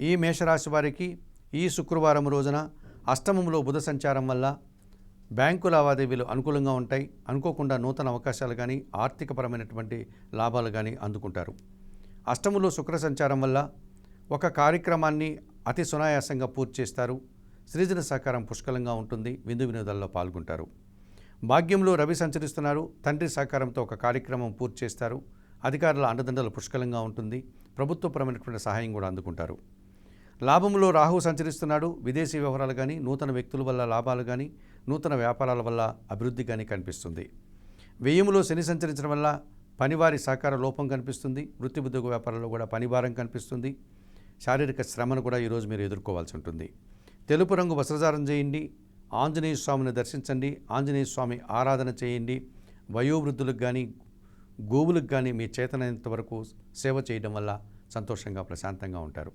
ఈ మేషరాశి వారికి ఈ శుక్రవారం రోజున అష్టమంలో బుధ సంచారం వల్ల బ్యాంకు లావాదేవీలు అనుకూలంగా ఉంటాయి. అనుకోకుండా నూతన అవకాశాలు కానీ ఆర్థికపరమైనటువంటి లాభాలు కానీ అందుకుంటారు. అష్టమంలో శుక్ర సంచారం వల్ల ఒక కార్యక్రమాన్ని అతి సునాయాసంగా పూర్తి చేస్తారు. సృజన సహకారం పుష్కలంగా ఉంటుంది. విందు వినోదాల్లో పాల్గొంటారు. భాగ్యంలో రవి సంచరిస్తున్నారు. తండ్రి సహకారంతో ఒక కార్యక్రమం పూర్తి చేస్తారు. అధికారుల అండదండలు పుష్కలంగా ఉంటుంది. ప్రభుత్వపరమైనటువంటి సహాయం కూడా అందుకుంటారు. లాభంలో రాహు సంచరిస్తున్నాడు. విదేశీ వ్యవహారాలు కానీ నూతన వ్యక్తుల వల్ల లాభాలు కానీ నూతన వ్యాపారాల వల్ల అభివృద్ధి కానీ కనిపిస్తుంది. వ్యయములో శని సంచరించడం వల్ల పనివారి సహకార లోపం కనిపిస్తుంది. వృత్తి ఉద్యోగ వ్యాపారాల్లో కూడా పనిభారం కనిపిస్తుంది. శారీరక శ్రమను కూడా ఈరోజు మీరు ఎదుర్కోవాల్సి ఉంటుంది. తెలుపు రంగు వస్త్రధారణ చేయండి. ఆంజనేయ స్వామిని దర్శించండి. ఆంజనేయ స్వామి ఆరాధన చేయండి. వయోవృద్ధులకు కానీ గోవులకు కానీ మీ చేతనైనంత వరకు సేవ చేయడం వల్ల సంతోషంగా ప్రశాంతంగా ఉంటారు.